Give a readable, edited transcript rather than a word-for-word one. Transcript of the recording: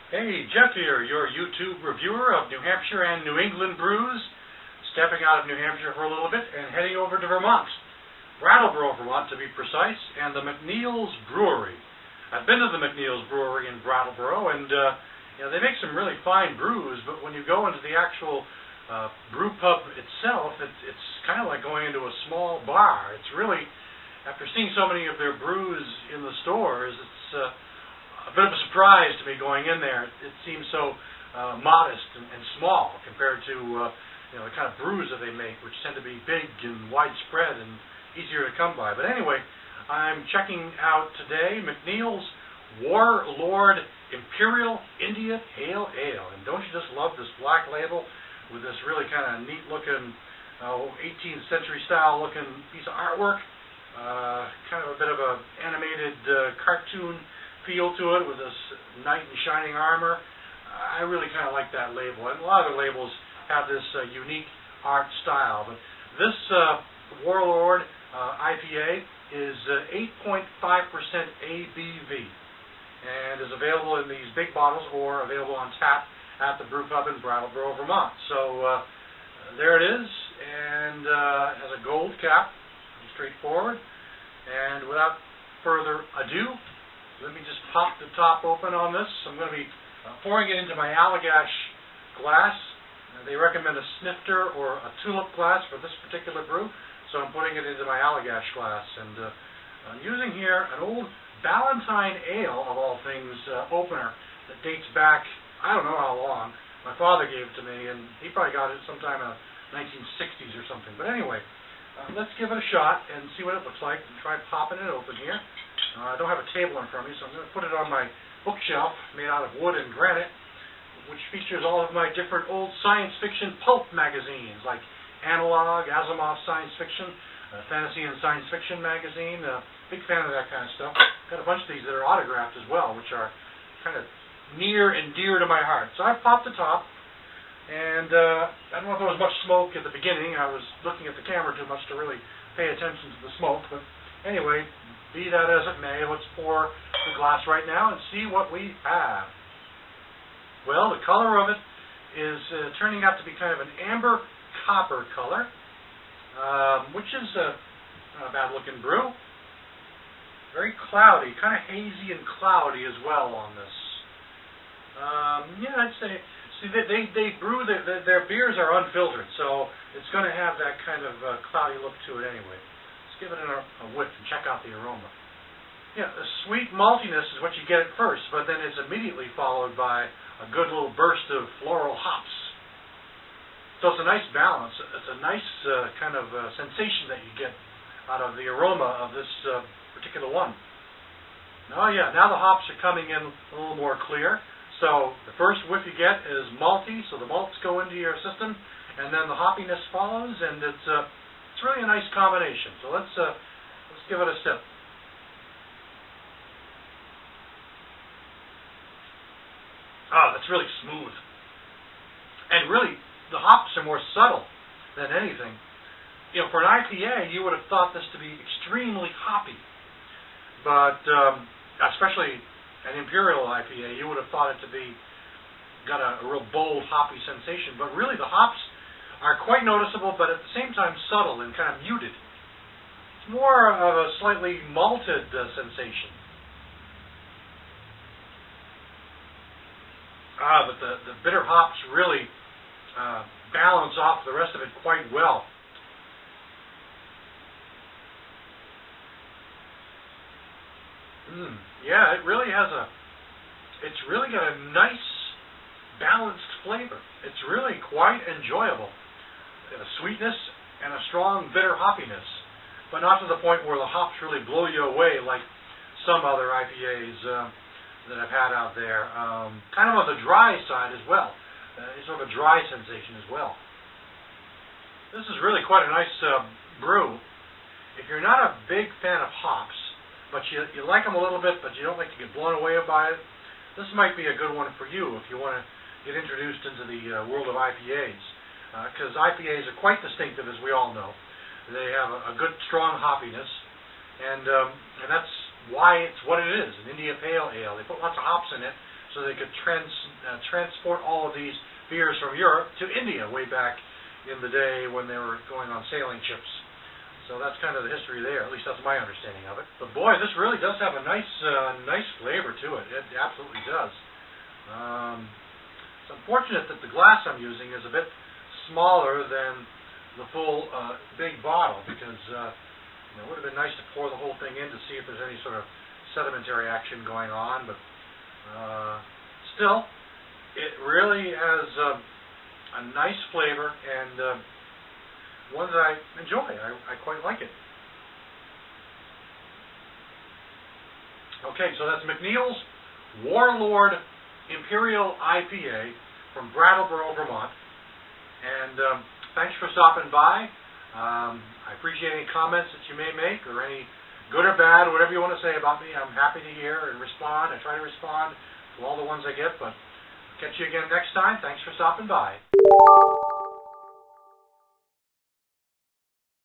Hey, Jeff here, your YouTube reviewer of New Hampshire and New England brews, stepping out of New Hampshire for a little bit and heading over to Vermont, Brattleboro, Vermont to be precise, and the McNeill's Brewery. I've been to the McNeill's Brewery in Brattleboro, and they make some really fine brews, but when you go into the actual brew pub itself, it's kind of like going into a small bar. It's really, after seeing so many of their brews in the stores, it's a bit of a surprise to me going in there. It seems so modest and small compared to the kind of brews that they make, which tend to be big and widespread and easier to come by. But anyway, I'm checking out today McNeill's Warlord Imperial India Pale Ale. And don't you just love this black label with this really kind of neat-looking 18th century style looking piece of artwork? Kind of a bit of an animated cartoon feel to it with this knight in shining armor. I really kind of like that label, and a lot of the labels have this unique art style. But this Warlord IPA is 8.5% ABV and is available in these big bottles or available on tap at the brew pub in Brattleboro, Vermont. So there it is, and has a gold cap, straightforward. And without further ado, let me just pop the top open on this. I'm going to be pouring it into my Allagash glass. They recommend a snifter or a tulip glass for this particular brew, so I'm putting it into my Allagash glass. And I'm using here an old Ballantine Ale, of all things, opener that dates back, I don't know how long. My father gave it to me, and he probably got it sometime in the 1960s or something. But anyway, let's give it a shot and see what it looks like and try popping it open here. I don't have a table in front of me, so I'm going to put it on my bookshelf made out of wood and granite, which features all of my different old science fiction pulp magazines, like Analog, Asimov Science Fiction, Fantasy and Science Fiction magazine. Big fan of that kind of stuff. Got a bunch of these that are autographed as well, which are kind of near and dear to my heart. So I've popped the top, and I don't know if there was much smoke at the beginning. I was looking at the camera too much to really pay attention to the smoke, but anyway, be that as it may, let's pour the glass right now and see what we have. Well, the color of it is turning out to be kind of an amber copper color, which is not a bad looking brew. Very cloudy, kind of hazy and cloudy as well on this. I'd say, see, they brew, their beers are unfiltered, so it's going to have that kind of cloudy look to it anyway. Give it a whiff and check out the aroma. Yeah, the sweet maltiness is what you get at first, but then it's immediately followed by a good little burst of floral hops. So it's a nice balance. It's a nice kind of sensation that you get out of the aroma of this particular one. Now the hops are coming in a little more clear. So the first whiff you get is malty, so the malts go into your system, and then the hoppiness follows, and it's really a nice combination. So let's give it a sip. Oh, that's really smooth. And really, the hops are more subtle than anything. For an IPA, you would have thought this to be extremely hoppy. But especially an Imperial IPA, you would have thought it to be got a real bold, hoppy sensation. But really, the hops are quite noticeable, but at the same time subtle and kind of muted. It's more of a slightly malted sensation. But the bitter hops really balance off the rest of it quite well. Yeah, it really has it's really got a nice balanced flavor. It's really quite enjoyable. A sweetness and a strong bitter hoppiness, but not to the point where the hops really blow you away like some other IPAs that I've had out there. Kind of on the dry side as well. Sort of a dry sensation as well. This is really quite a nice brew. If you're not a big fan of hops, but you like them a little bit, but you don't like to get blown away by it, this might be a good one for you if you want to get introduced into the world of IPAs. Because IPAs are quite distinctive, as we all know. They have a good, strong hoppiness, and that's why it's what it is, an India Pale Ale. They put lots of hops in it so they could transport all of these beers from Europe to India way back in the day when they were going on sailing ships. So that's kind of the history there. At least that's my understanding of it. But boy, this really does have a nice flavor to it. It absolutely does. It's unfortunate that the glass I'm using is a bit smaller than the full big bottle, because it would have been nice to pour the whole thing in to see if there's any sort of sedimentary action going on. But still, it really has a nice flavor, and one that I enjoy. I quite like it. Okay, so that's McNeill's Warlord Imperial IPA from Brattleboro, Vermont. And thanks for stopping by. I appreciate any comments that you may make, or any good or bad, whatever you want to say about me. I'm happy to hear and respond. I try to respond to all the ones I get, but catch you again next time. Thanks for stopping by.